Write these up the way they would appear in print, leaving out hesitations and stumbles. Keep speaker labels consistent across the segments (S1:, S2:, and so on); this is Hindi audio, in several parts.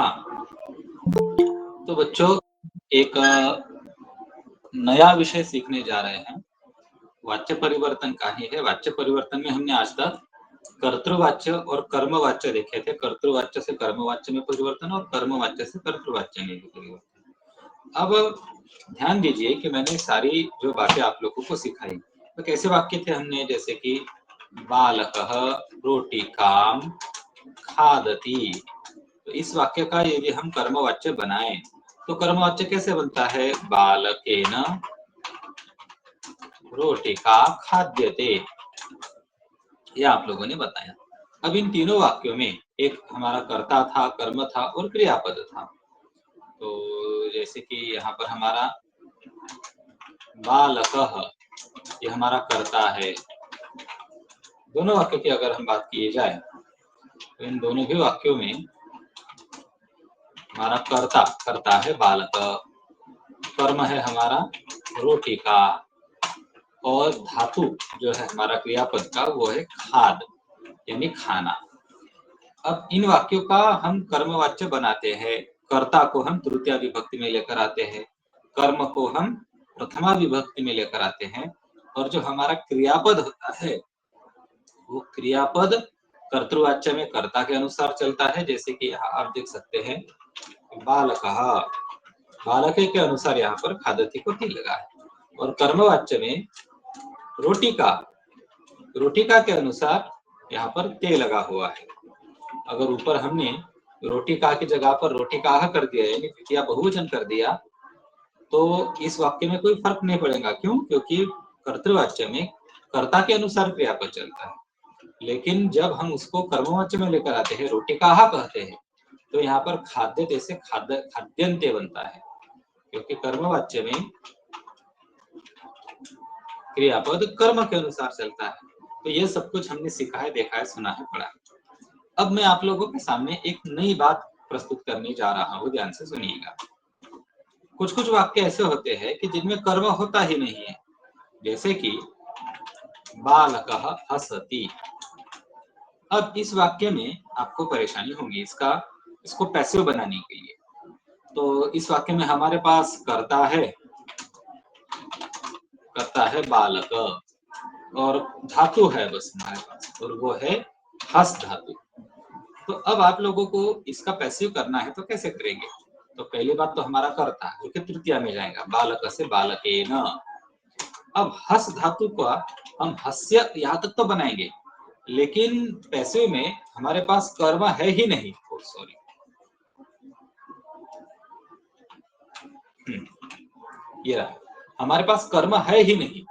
S1: हाँ, तो बच्चों एक नया विषय सीखने जा रहे हैं। वाच्य परिवर्तन का ही है। वाच्य परिवर्तन में हमने आज तक कर्तृवाच्य और कर्मवाच्य देखे थे। कर्तृवाच्य से कर्मवाच्य में परिवर्तन और कर्मवाच्य से कर्तृवाच्य में भी परिवर्तन। अब ध्यान दीजिए कि मैंने सारी जो बातें आप लोगों को सिखाई, तो कैसे वाक्य थे हमने, जैसे कि बालकः रोटिकां खादति। तो इस वाक्य का यदि हम कर्मवाच्य बनाएं तो कर्मवाच्य कैसे बनता है? बालकेन रोटिका खाद्यते। ये आप लोगों ने बताया। अब इन तीनों वाक्यों में एक हमारा कर्ता था, कर्म था और क्रियापद था। तो जैसे कि यहाँ पर हमारा बालकः, ये हमारा कर्ता है। दोनों वाक्यों की अगर हम बात की जाए तो इन दोनों भी वाक्यों में हमारा कर्ता है बालक, कर्म है हमारा रोटिका, और धातु जो है हमारा क्रियापद का वो है खाद, यानी खाना। अब इन वाक्यों का हम कर्मवाच्य बनाते हैं। कर्ता को हम तृतीया विभक्ति में लेकर आते हैं, कर्म को हम प्रथमा विभक्ति में लेकर आते हैं, और जो हमारा क्रियापद होता है वो क्रियापद कर्तृवाच्य में कर्ता के अनुसार चलता है। जैसे कि यहाँ आप देख सकते हैं बालकः, बालके के अनुसार यहाँ पर खादति को टी लगा है। और कर्मवाच्य में रोटिका, रोटिका के अनुसार यहाँ पर ते लगा हुआ है। अगर ऊपर हमने रोटिका की जगह पर रोटिकाः कर दिया, यानी द्वितीय बहुवचन कर दिया, तो इस वाक्य में कोई फर्क नहीं पड़ेगा। क्यों? क्योंकि कर्तृवाच्य में कर्ता के अनुसार क्रियापद चलता है। लेकिन जब हम उसको कर्मवाच्य में लेकर आते हैं, रोटिकाः कहते हैं, तो यहाँ पर खाद्यते से खाद्यन्ते बनता है, क्योंकि कर्मवाच्य में क्रियापद कर्म के अनुसार चलता है। तो ये सब कुछ हमने सीखा है, देखा है, सुना है, पढ़ा है। अब मैं आप लोगों के सामने एक नई बात प्रस्तुत करने जा रहा हूँ, ध्यान से सुनिएगा। कुछ कुछ वाक्य ऐसे होते हैं कि जिनमें कर्म होता ही नहीं है, जैसे कि बालकः हसति। अब इस वाक्य में आपको परेशानी होगी इसको पैसिव बनाने के लिए। तो इस वाक्य में हमारे पास कर्ता है बालक, और धातु है बस हमारे पास, और वो है हस धातु। तो अब आप लोगों को इसका पैसिव करना है, तो कैसे करेंगे? तो पहली बात तो हमारा कर्ता जो कि तृतीया में जाएगा, बालक से बालकेन। अब हस धातु का हम हस्य यहाँ तक तो बनाएंगे, लेकिन पैसिव में हमारे पास कर्म है ही नहीं। सॉरी, ये रहा, हमारे पास कर्म है ही नहीं।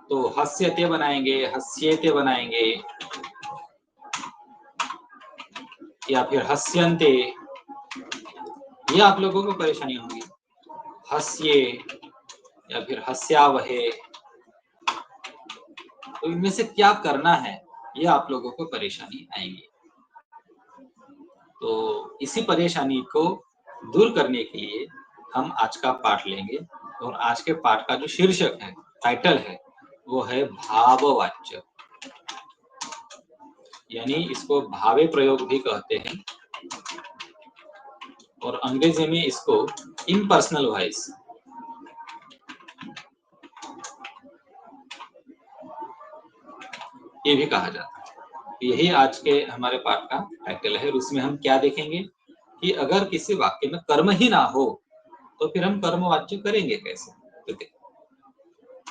S1: तो हस्यते बनाएंगे, हस्येते बनाएंगे, या फिर हस्यन्ते, ये आप लोगों को परेशानी होगी। हस्ये या फिर हस्यावहे, तो इनमें से क्या करना है, ये आप लोगों को परेशानी आएगी। तो इसी परेशानी को दूर करने के लिए हम आज का पाठ लेंगे, और आज के पाठ का जो शीर्षक है, टाइटल है, वो है भाववाच्य, यानी इसको भावे प्रयोग भी कहते हैं, और अंग्रेजी में इसको इम्पर्सनल वॉइस, ये भी कहा जाता है। यही आज के हमारे पाठ का टाइटल है। और उसमें हम क्या देखेंगे कि अगर किसी वाक्य में कर्म ही ना हो तो फिर हम कर्मवाच्य करेंगे कैसे। तो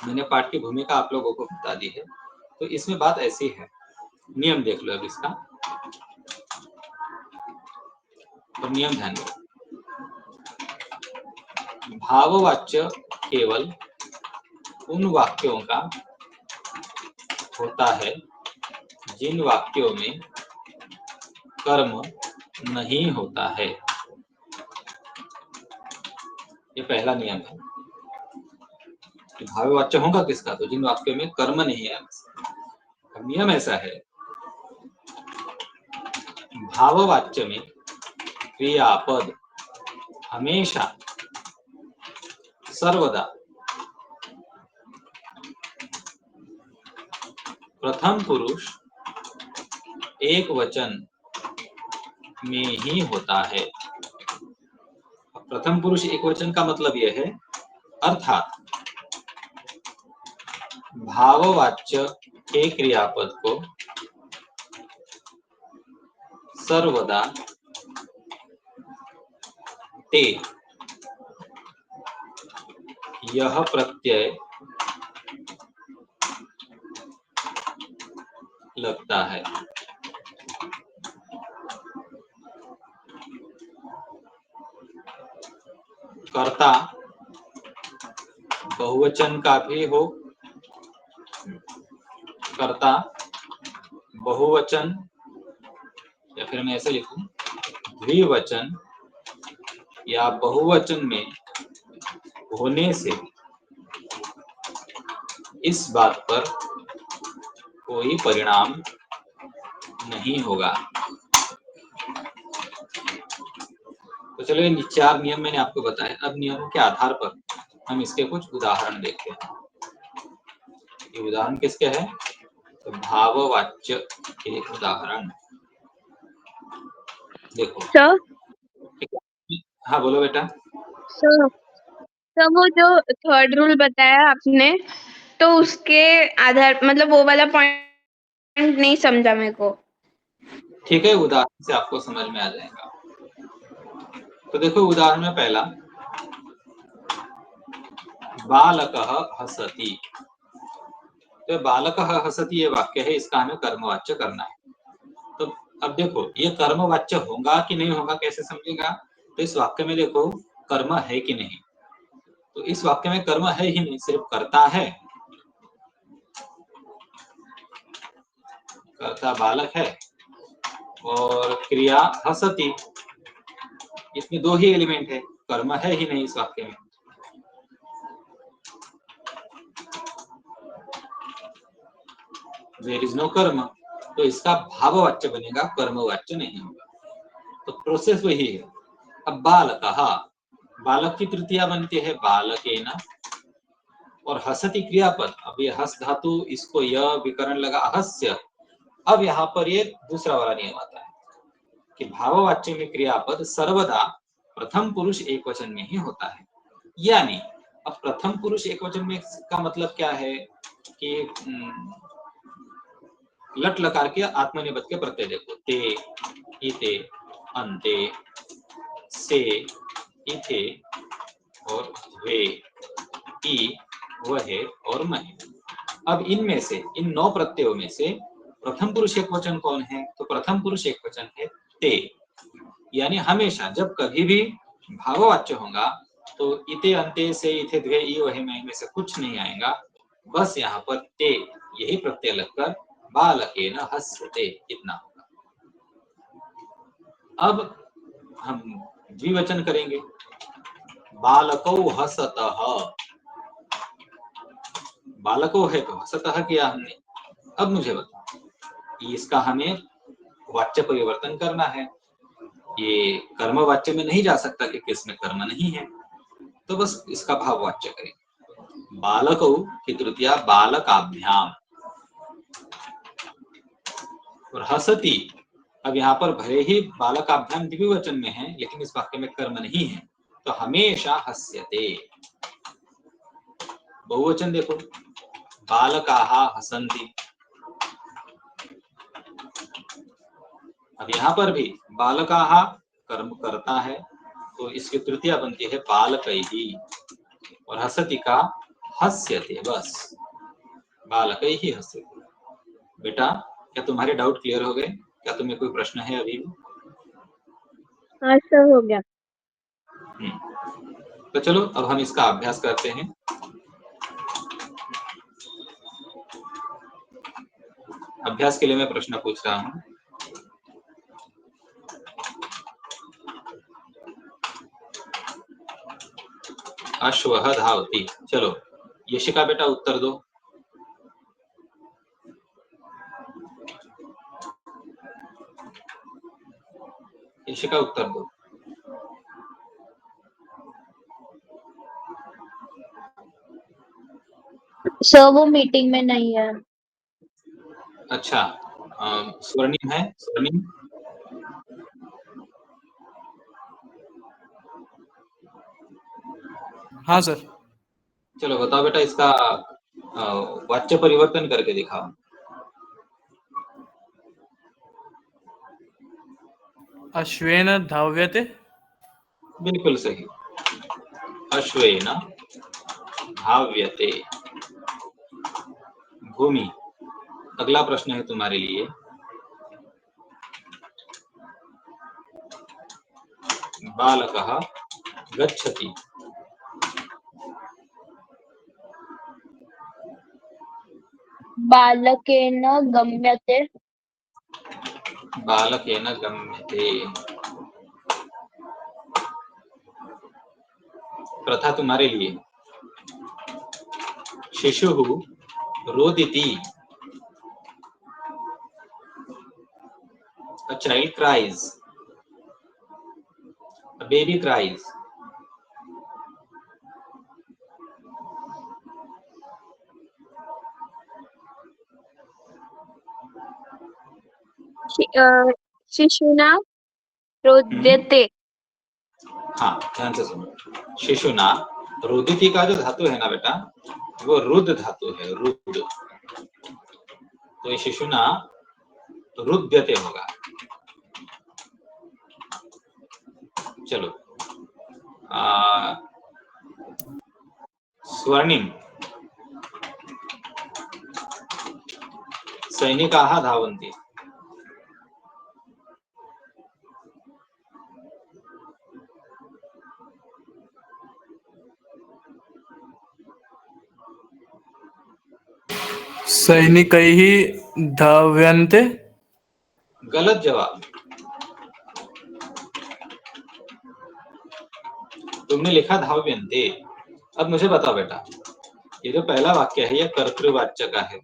S1: मैंने पाठ की भूमिका आप लोगों को बता दी है। तो इसमें बात ऐसी है, नियम देख लो अब इसका, तो नियम ध्यान दो। भाववाच्य केवल उन वाक्यों का होता है जिन वाक्यों में कर्म नहीं होता है। ये पहला नियम है। भाववाच्य होगा किसका? तो जिन वाक्यों में कर्म नहीं है। नियम ऐसा है, भाववाच्य में क्रियापद हमेशा सर्वदा प्रथम पुरुष एक वचन में ही होता है। प्रथम पुरुष एकवचन का मतलब यह है, अर्थात भाववाच्य के क्रियापद को सर्वदा ते यह प्रत्यय लगता है। कर्ता बहुवचन का भी हो, कर्ता बहुवचन, या फिर मैं ऐसे लिखूं, द्विवचन या बहुवचन में होने से इस बात पर कोई परिणाम नहीं होगा। तो चलो, ये 4 नियम मैंने आपको बताए। अब नियमों के आधार पर हम इसके कुछ उदाहरण देखते हैं। ये उदाहरण किसके हैं? तो भाववाच्य के उदाहरण देखो।
S2: सर,
S1: हाँ बोलो बेटा।
S2: सर वो जो थर्ड रूल बताया आपने, तो उसके आधार मतलब वो वाला पॉइंट नहीं समझा मेरे को।
S1: ठीक है, उदाहरण से आपको समझ में आ जाएगा। तो देखो, उदाहरण में पहला, बालकः हसति। तो बालकः हसति ये वाक्य है, इसका हमें कर्मवाच्य करना है। तो अब देखो, ये कर्मवाच्य होगा कि नहीं होगा, कैसे समझेगा? तो इस वाक्य में देखो, कर्म है कि नहीं। तो इस वाक्य में कर्म है ही नहीं, सिर्फ कर्ता है। कर्ता बालक है और क्रिया हसति, इसमें 2 ही एलिमेंट है, कर्म है ही नहीं इस वाक्य में। देयर इज नो कर्म, तो इसका भाववाच्य बनेगा, कर्मवाच्य नहीं होगा। तो प्रोसेस वही है। अब बालकः, बालक की तृतीया बनती है बालकेन, और हसति क्रियापद। अब ये हस धातु, इसको यह विकरण लगा हस्य। अब यहाँ पर ये दूसरा वाला नियम आता है कि भाववाच्य में क्रियापद सर्वदा प्रथम पुरुष एकवचन में ही होता है। यानी अब प्रथम पुरुष एकवचन में का मतलब क्या है कि लट लकार के आत्मनेपद के प्रत्यय देखो, ते, इते, अन्ते, से, इथे और वे, ई, वहे और महे। अब इनमें से, इन 9 प्रत्ययों में से प्रथम पुरुष एकवचन कौन है? तो प्रथम पुरुष एकवचन है ते। यानी हमेशा जब कभी भी भाववाच्य होगा तो इते, अन्ते, से, इथे, द्वे, ई, वहे, महे में से कुछ नहीं आएगा, बस यहाँ पर ते यही प्रत्यय लगकर बालकेन हस्यते इतना होगा। अब हम द्विवचन करेंगे, बालकौ हसतः। बालको है तो हसतः किया हमने। अब मुझे बताओ, इसका हमें वाच्य परिवर्तन करना है। ये कर्म वाच्य में नहीं जा सकता कि किसमें कर्म नहीं है, तो बस इसका भाव वाच्य करें। बालकौ की तृतीया बालकाभ्याम, और हसति, अब यहाँ पर भले ही बालकाभ्याम द्विवचन में है, लेकिन इस वाक्य में कर्म नहीं है, तो हमेशा हस्यते। बहुवचन देखो, बालकाः हसन्ति। अब यहाँ पर भी बालकाः कर्म करता है, तो इसकी तृतीया बनती है बालकैहि, और हसति का हस्यते, बस बालकैहि हस्यते। बेटा, क्या तुम्हारे डाउट क्लियर हो गए? क्या तुम्हें कोई प्रश्न है अभी भी?
S2: हाँ सर, हो गया।
S1: तो चलो, अब हम इसका अभ्यास करते हैं। अभ्यास के लिए मैं प्रश्न पूछ रहा हूँ। अश्वः धावति। चलो यशिका बेटा उत्तर दो। यशिका उत्तर दो।
S2: सर वो मीटिंग में नहीं है।
S1: अच्छा, स्वर्णिम है? स्वर्णिम
S3: हाँ सर।
S1: चलो बताओ बेटा, इसका वाच्य परिवर्तन करके दिखाओ।
S3: अश्वेन धाव्यते।
S1: बिल्कुल सही, अश्वेन धाव्यते। भूमि, अगला प्रश्न है तुम्हारे लिए। बालकः गच्छति।
S2: बालकेन गम्यते।
S1: बालकेन गम्यते। प्रथा तुम्हारे लिए। शिशुः रोदिति। A child cries. A baby cries.
S2: शिशुना रोद्यते।
S1: हाँ, ध्यान से सुनो। शिशुना, रुदिति का जो धातु है ना बेटा, वो रुद धातु है, रुद। तो ये शिशुना रुद्यते होगा। चलो, स्वर्णिम, सैनिकाः धावन्ति।
S3: सैनिकैः धाव्यन्ते।
S1: गलत जवाब। तुमने लिखा धाव्यन्ते। अब मुझे बताओ बेटा, ये जो पहला वाक्य है ये कर्तृवाच्य का है।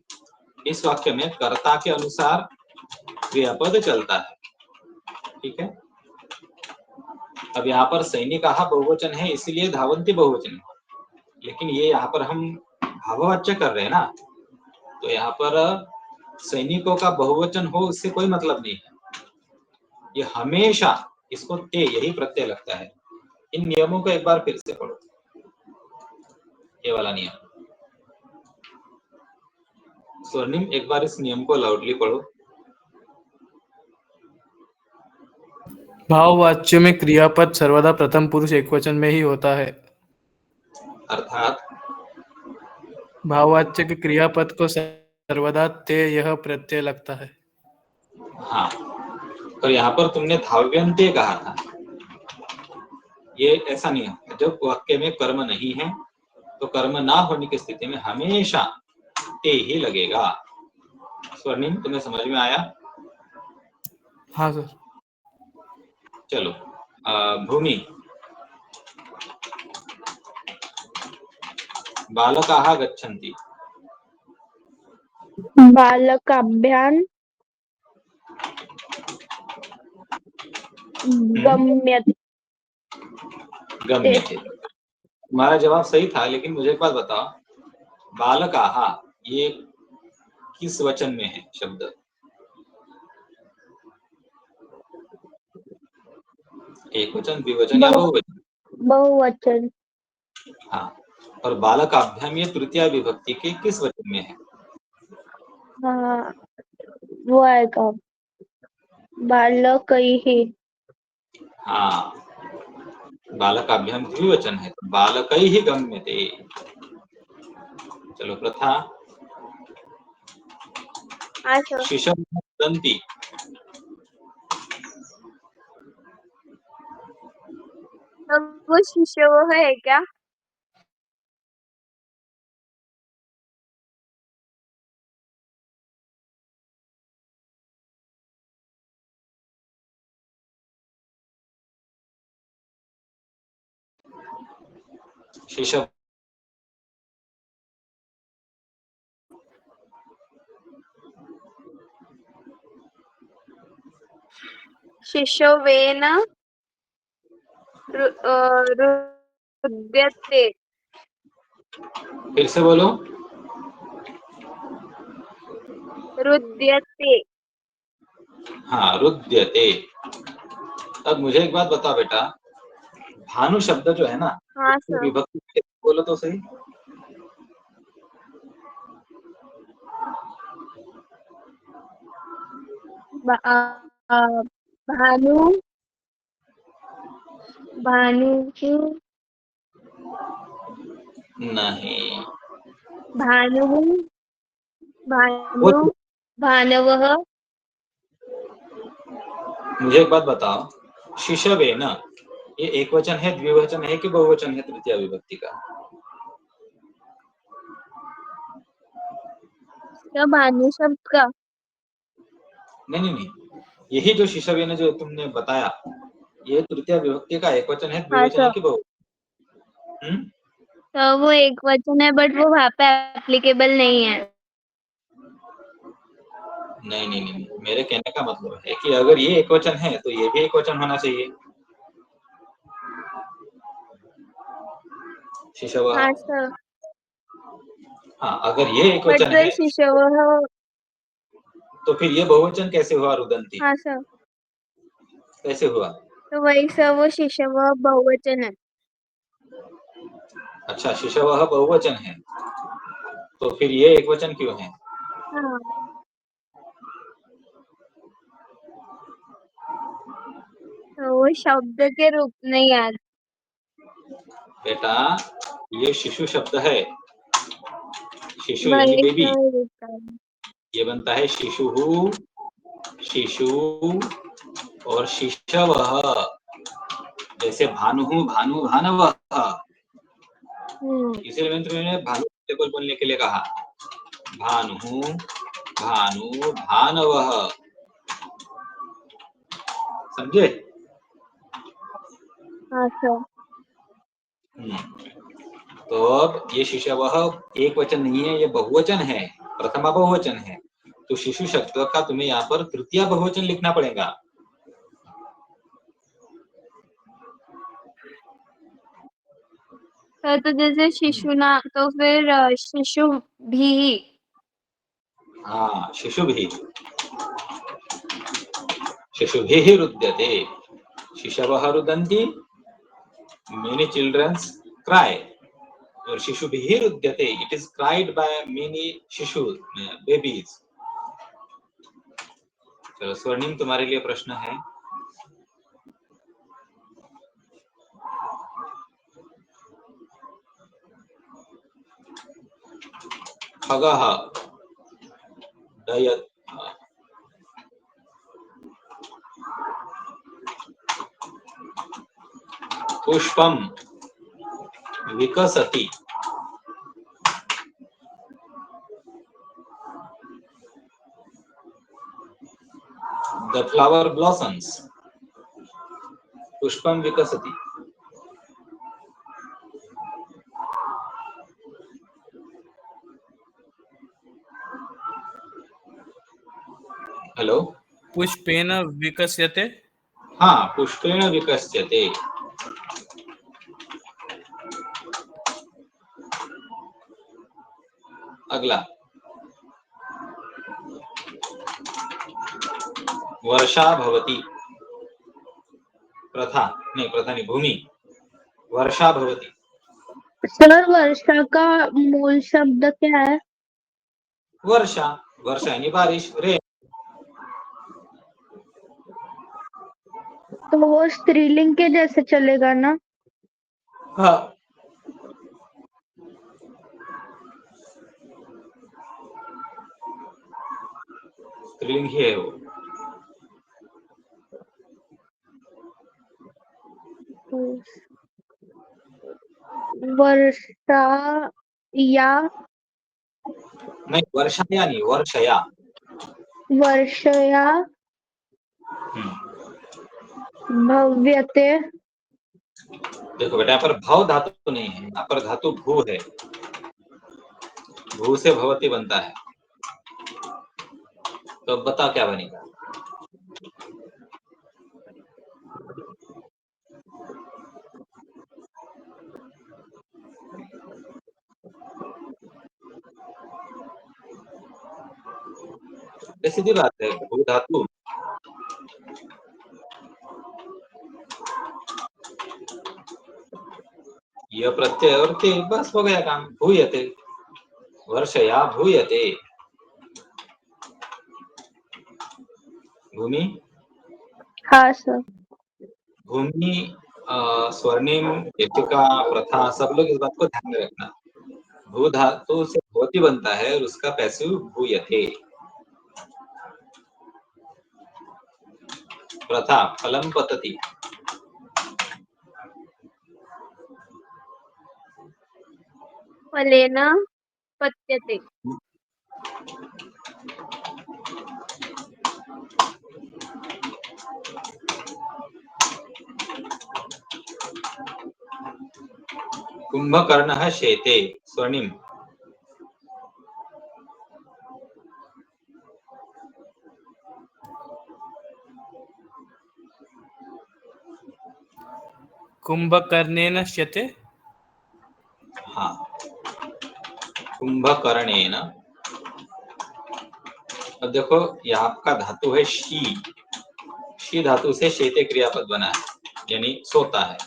S1: इस वाक्य में कर्ता के अनुसार क्रियापद चलता है, ठीक है। अब यहाँ पर सैनिकाः बहुवचन है, इसीलिए धावन्ति बहुवचन है। लेकिन ये यहाँ पर हम भाववाच्य कर रहे हैं ना, तो यहाँ पर सैनिकों का बहुवचन हो इससे कोई मतलब नहीं है। ये हमेशा इसको ते यही प्रत्यय लगता है। इन नियमों को एक बार फिर से पढ़ो, ये वाला नियम। स्वर्णिम, एक बार इस नियम को लाउडली पढ़ो।
S3: भाववाच्य में क्रियापद सर्वदा प्रथम पुरुष एकवचन में ही होता है।
S1: अर्थात
S3: भाववाच्य के क्रियापद को सर्वदा ते यह प्रत्यय लगता है।
S1: हाँ, और यहाँ पर तुमने धाव्यन्ते कहा था, ये ऐसा नहीं है। जब वाक्य में कर्म नहीं है तो कर्म ना होने की स्थिति में हमेशा ते ही लगेगा। स्वर्णिम, तुम्हें समझ में आया?
S3: हाँ सर।
S1: चलो, भूमि, बालकाः गच्छन्ति।
S2: बालकाभ्याम गम्यते।
S1: गम्यते। तुम्हारा जवाब सही था, लेकिन मुझे एक बात बताओ, बालकाः ये किस वचन में है शब्द? एक वचन, द्विवचन या बहुवचन?
S2: बहुवचन।
S1: हाँ, और बालकाभ्याम ये तृतीया विभक्ति के किस वचन में है?
S2: हाँ, वो आएगा बालकैः।
S1: हाँ, बालकाभ्याम द्विवचन है, तो बालकैः गम्यते। चलो, प्रथा, शिशवः रुदन्ति।
S2: वो शिशु है क्या?
S1: शिशव,
S2: शिशवेन रुद्यते।
S1: फिर से बोलो।
S2: रुद्यते।
S1: हाँ, रुद्यते। अब मुझे एक बात बताओ बेटा, भानु शब्द जो है ना,
S2: हाँ
S1: तो
S2: सर।
S1: विभक्ति कैसे बोलो तो सही।
S2: भानु, भानु
S1: नहीं,
S2: भानु,
S1: वो
S2: भानु, भानवः।
S1: मुझे एक बात बताओ, शिशवे न, ये एक वचन है, द्विवचन है कि बहुवचन है तृतीया विभक्ति का?
S2: क्या भानु शब्द का?
S1: नहीं, यही जो शिशवे ने जो तुमने बताया, ये तृतीया विभक्ति का एक वचन है,
S2: हाँ
S1: द्विवचन है
S2: सर।
S1: कि बहुवचन?
S2: तो वो एक वचन है, बट वो वहाँ पे एप्लीकेबल नहीं है।
S1: नहीं, मेरे कहने का मतलब है कि अगर ये एक वचन है तो ये भी एक वचन होना चाहिए। शिशव,
S2: हाँ सर।
S1: हाँ, अगर ये एक
S2: बट
S1: वचन
S2: सर
S1: है
S2: शिशवः।
S1: तो फिर ये बहुवचन कैसे हुआ रुदंती?
S2: हाँ सर।
S1: कैसे हुआ?
S2: तो वही सर, वो शिशवः बहुवचन है।
S1: अच्छा, शिशवः बहुवचन है, तो फिर ये एक वचन क्यों है?
S2: हाँ, तो वो शब्द के रूप में याद।
S1: बेटा, ये शिशु शब्द है, शिशु यानी
S2: वही
S1: बेबी,
S2: सर रूप है।
S1: ये बनता है शिशु, शिशु और शिशवः। जैसे भानु, भानु भानवः, इसलिए मैंने भानु टेबल बोलने के लिए कहा। भानु, भानु भानवः, समझे?
S2: हाँ सर।
S1: तो अब ये शिशवः एक वचन नहीं है, ये बहुवचन है, प्रथमा बहुवचन है, तो शिशु शब्द का तुम्हें यहाँ पर तृतीया बहुवचन लिखना पड़ेगा।
S2: सर तो जैसे शिशु ना, तो फिर शिशु भी।
S1: हाँ, शिशुभिः, शिशुभिः रुद्यते, शिशवः रुदन्ति, मेनी चिल्ड्रंस क्राई, और शिशुभिः रुद्यते, it is cried by many शिशु, बेबीज। चलो स्वर्णिम, तुम्हारे लिए प्रश्न है। खगः डयत्, पुष्पं विकसति, द फ्लावर ब्लॉसम्स, पुष्पम विकसति। हेलो,
S3: पुष्पेन विकस्यते।
S1: हाँ, पुष्पेण विकस्यते। अगला, वर्षा भवति, प्रथा नहीं, प्रथा नहीं, भूमि, वर्षा भवति।
S2: सर वर्षा का मूल शब्द क्या है?
S1: वर्षा, वर्षा यानी बारिश, रेन।
S2: तो वो स्त्रीलिंग के जैसे चलेगा ना?
S1: हाँ, स्त्रीलिंग ही है वो।
S2: वर्षा या
S1: नहीं, वर्षाया नहीं, वर्षया।
S2: वर्षया भव्यते।
S1: देखो बेटा, यहाँ पर भव धातु तो नहीं है, यहाँ पर धातु भू है, भू से भवती बनता है, तो अब बता क्या बनेगा? ये सीधी बात है, भू धातु य प्रत्यय और ते, बस हो गया काम। भूयते, वर्षया भूयते। भूमि,
S2: हाँ सर।
S1: भूमि, स्वर्णिम, दीपिका, प्रथा, सब लोग इस बात को ध्यान में रखना। भू धातु से भवति बनता है और उसका पैसिव भूयते। प्रथा, फलम पतति।
S2: फलेन पत्यते।
S1: कुंभकर्णः शेते, स्वर्णिम।
S3: कुंभकर्णेन श्यते।
S1: हाँ, कुंभकर्णेन। अब देखो, यहाँ आपका धातु है शी। शी धातु से शेते क्रियापद बना है, यानी सोता है।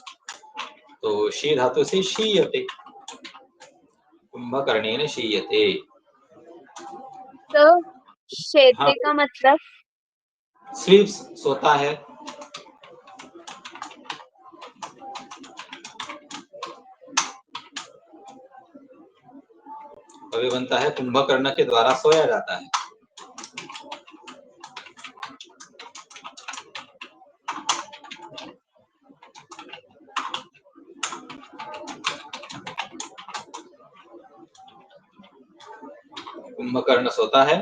S1: तो शी धातु से शीयते, कुंभकर्णेन शीयते।
S2: तो
S1: हाँ,
S2: शेते का मतलब
S1: स्लीप्स, सोता है। कभी बनता है कुंभकर्ण के द्वारा सोया जाता है। कुंभकर्ण सोता है,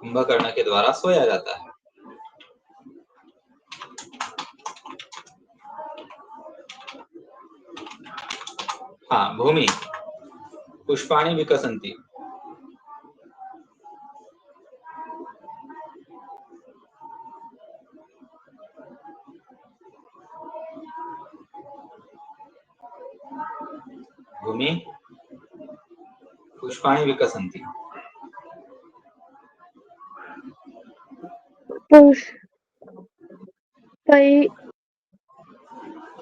S1: कुंभकर्ण के द्वारा सोया जाता है। हाँ, भूमि, पुष्पाणि विकसन्ति। भूमि, पुष्पाणि विकसन्ति।
S2: पुष्पै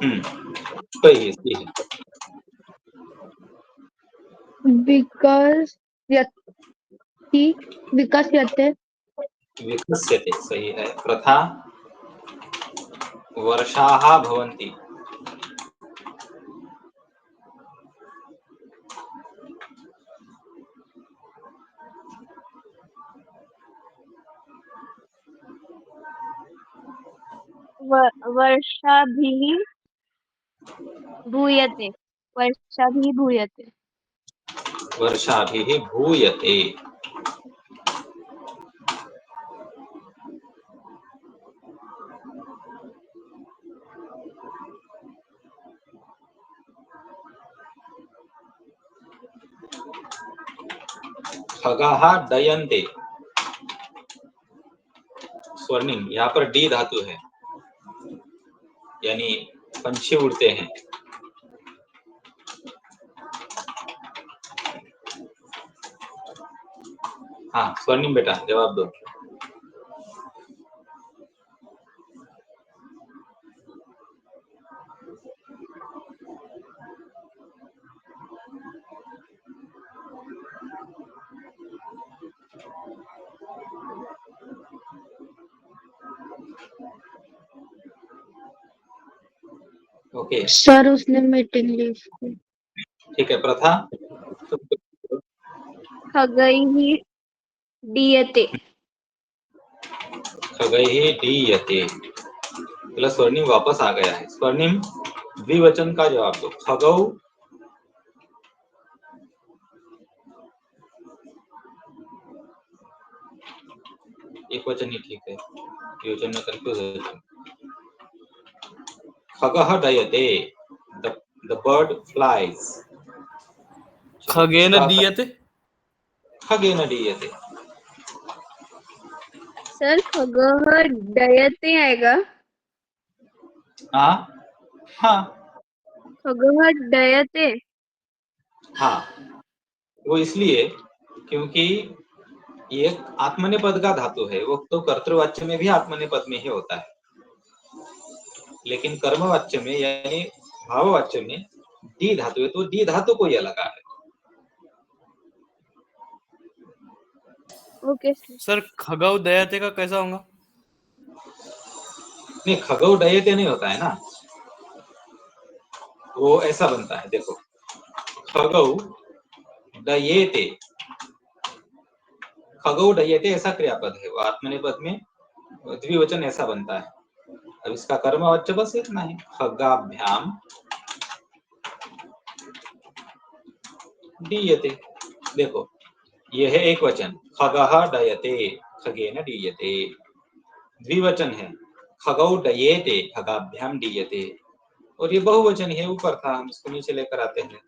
S1: पुष्पैः, सही है।
S2: विकस्यते।
S1: विकस्यते, सही है। प्रथा, वर्षाः भवन्ति।
S2: वर्षाभिः भूयते। वर्षाभिः भूयते।
S1: वर्षाभिः भूयते। खगाः डयन्ते, स्वर्णिम। यहाँ पर डी धातु है, यानी पंछी उड़ते हैं। हाँ, स्वर्णिम बेटा, जवाब दो। ओके,
S2: सर उसने मीटिंग ली उसको।
S1: ठीक है। प्रथा,
S2: खगैः दीयते।
S1: खगैः दीयते। मतलब स्वर्णिम वापस आ गया है। स्वर्णिम द्विवचन का जवाब दो। खगौ, एक वचन ही ठीक है, द्विवचन में कंफ्यूज हो जाते। खगः डयते, द बर्ड फ्लाइज।
S3: खगेन दीयते।
S1: खगेन दीयते।
S2: सर खगः डयते आएगा।
S1: हाँ हाँ
S2: खगः डयते।
S1: हाँ, वो इसलिए क्योंकि ये आत्मनेपद का धातु है। वो तो कर्तृवाच्य में भी आत्मनेपद में ही होता है, लेकिन कर्मवाच्य में यानी भाववाच्य में डी धातु है तो डी धातु को यह लगा है।
S2: Okay sir.
S3: सर खगौ दयते का कैसा होगा?
S1: नहीं, खगौ डयते नहीं होता है ना, वो ऐसा बनता है, देखो खगौ डयेते, खगौ डयेते ऐसा क्रियापद है, वो आत्मनेपद में द्विवचन ऐसा बनता है। अब इसका कर्मवाच्य बस इतना है, खगाभ्याम डीयते। देखो यह है एक वचन, खगः डयते, खगेन डीयते। द्विवचन है, खगौ डयेते, खगाभ्याम डीयते। और ये बहुवचन है, ऊपर था, हम इसको नीचे लेकर आते हैं,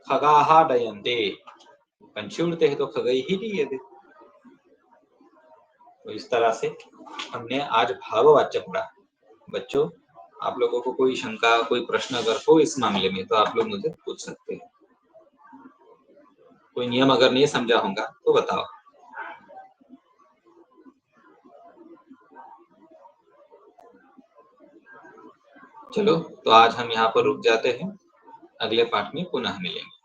S1: खगाः डयन्ते, पंछी उड़ते हैं तो खगैः डीयते। तो इस तरह से हमने आज भाववाच्य पढ़ा। बच्चों, आप लोगों को कोई शंका, कोई प्रश्न अगर हो इस मामले में तो आप लोग मुझे पूछ सकते हैं। कोई नियम अगर नहीं समझा होगा तो बताओ। चलो तो आज हम यहाँ पर रुक जाते हैं, अगले पाठ में पुनः मिलेंगे।